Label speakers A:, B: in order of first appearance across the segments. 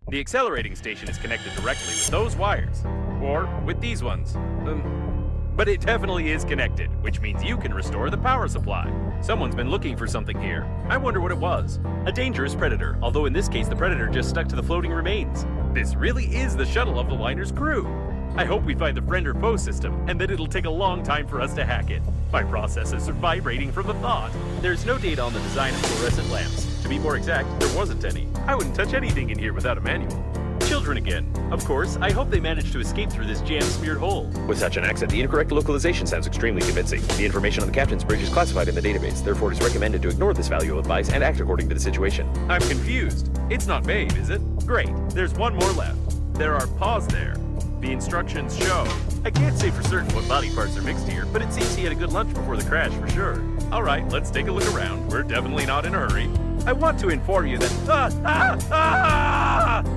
A: The accelerating station is connected directly with those wires. Or with these ones. But it definitely is connected, which means you can restore the power supply. Someone's been looking for something here. I wonder what it was. A dangerous predator, although in this case the predator just stuck to the floating remains. This really is the shuttle of the liner's crew. I hope we find the friend or foe system, and that it'll take a long time for us to hack it. My processors are vibrating from the thought. There's no data on the design of fluorescent lamps. To be more exact, there wasn't any. I wouldn't touch anything in here without a manual. Children again. Of course, I hope they manage to escape through this jam-smeared hole.
B: With such an accent, the incorrect localization sounds extremely convincing. The information on the captain's bridge is classified in the database, therefore it is recommended to ignore this valuable advice and act according to the situation.
A: I'm confused. It's not Babe, is it? Great. There's one more left. There are paws there. The instructions show. I can't say for certain what body parts are mixed here, but it seems he had a good lunch before the crash for sure. Alright, let's take a look around. We're definitely not in a hurry. I want to inform you that...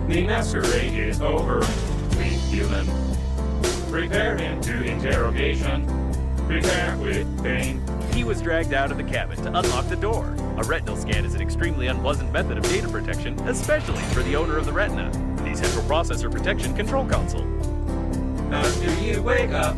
C: The masquerade is over. We human. Prepare him to interrogation. Prepare with pain.
A: He was dragged out of the cabin to unlock the door. A retinal scan is an extremely unpleasant method of data protection, especially for the owner of the retina. The Central Processor Protection Control Console.
C: After you wake up,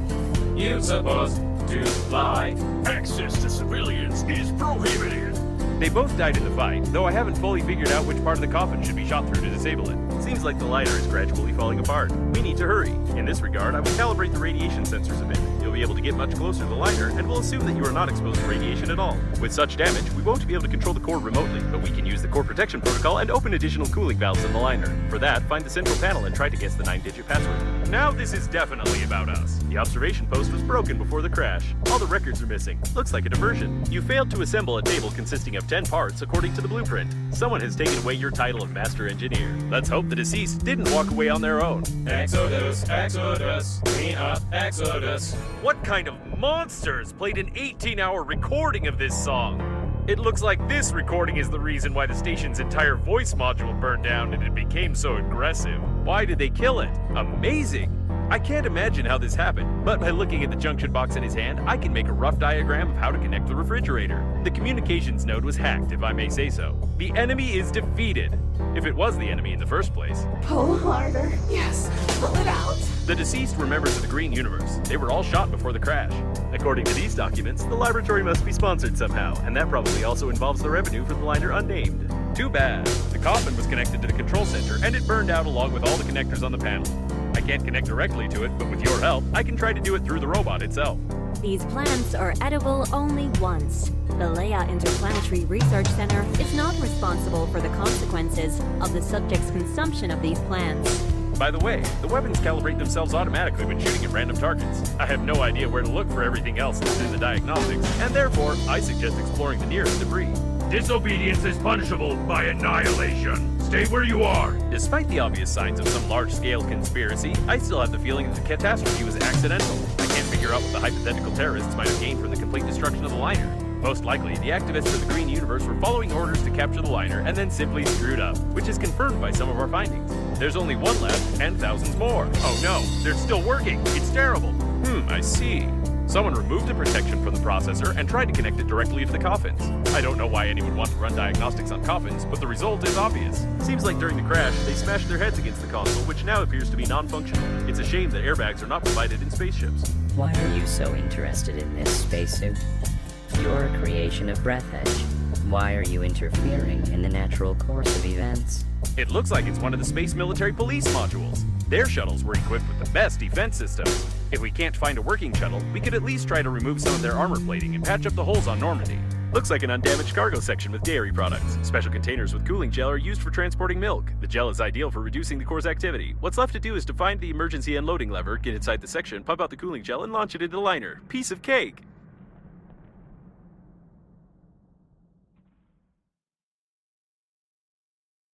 C: you're supposed to fly.
D: Access to civilians is prohibited.
A: They both died in the fight, though I haven't fully figured out which part of the coffin should be shot through to disable it. Seems like the liner is gradually falling apart. We need to hurry. In this regard, I will calibrate the radiation sensors a bit. You'll be able to get much closer to the liner, and we'll assume that you are not exposed to radiation at all. With such damage, we won't be able to control the core remotely, but we can use the core protection protocol and open additional cooling valves in the liner. For that, find the central panel and try to guess the 9-digit password. Now this is definitely about us. The observation post was broken before the crash. All the records are missing. Looks like a diversion. You failed to assemble a table consisting of 10 parts according to the blueprint. Someone has taken away your title of Master Engineer. Let's hope the deceased didn't walk away on their own.
C: Exodus, Exodus, clean up, Exodus.
A: What kind of monsters played an 18-hour recording of this song? It looks like this recording is the reason why the station's entire voice module burned down and it became so aggressive. Why did they kill it? Amazing! I can't imagine how this happened, but by looking at the junction box in his hand, I can make a rough diagram of how to connect the refrigerator. The communications node was hacked, if I may say so. The enemy is defeated. If it was the enemy in the first place.
E: Pull harder. Yes, pull it out.
A: The deceased were members of the Green Universe. They were all shot before the crash. According to these documents, the laboratory must be sponsored somehow, and that probably also involves the revenue for the liner unnamed. Too bad. The coffin was connected to the control center, and it burned out along with all the connectors on the panel. I can't connect directly to it, but with your help, I can try to do it through the robot itself.
F: These plants are edible only once. The Leia Interplanetary Research Center is not responsible for the consequences of the subject's consumption of these plants.
A: By the way, the weapons calibrate themselves automatically when shooting at random targets. I have no idea where to look for everything else that's in the diagnostics, and therefore, I suggest exploring the nearest debris.
D: Disobedience is punishable by annihilation. Stay where you are.
A: Despite the obvious signs of some large-scale conspiracy, I still have the feeling that the catastrophe was accidental. I can't figure out what the hypothetical terrorists might have gained from the complete destruction of the liner. Most likely, the activists of the Green Universe were following orders to capture the liner and then simply screwed up, which is confirmed by some of our findings. There's only one left, and thousands more. Oh no, they're still working. It's terrible. I see. Someone removed the protection from the processor and tried to connect it directly to the coffins. I don't know why anyone would want to run diagnostics on coffins, but the result is obvious. Seems like during the crash, they smashed their heads against the console, which now appears to be non-functional. It's a shame that airbags are not provided in spaceships.
G: Why are you so interested in this spacesuit? You're a creation of Breathedge. Why are you interfering in the natural course of events?
A: It looks like it's one of the Space Military Police modules. Their shuttles were equipped with the best defense systems. If we can't find a working shuttle, we could at least try to remove some of their armor plating and patch up the holes on Normandy. Looks like an undamaged cargo section with dairy products. Special containers with cooling gel are used for transporting milk. The gel is ideal for reducing the core's activity. What's left to do is to find the emergency unloading lever, get inside the section, pump out the cooling gel, and launch it into the liner. Piece of cake!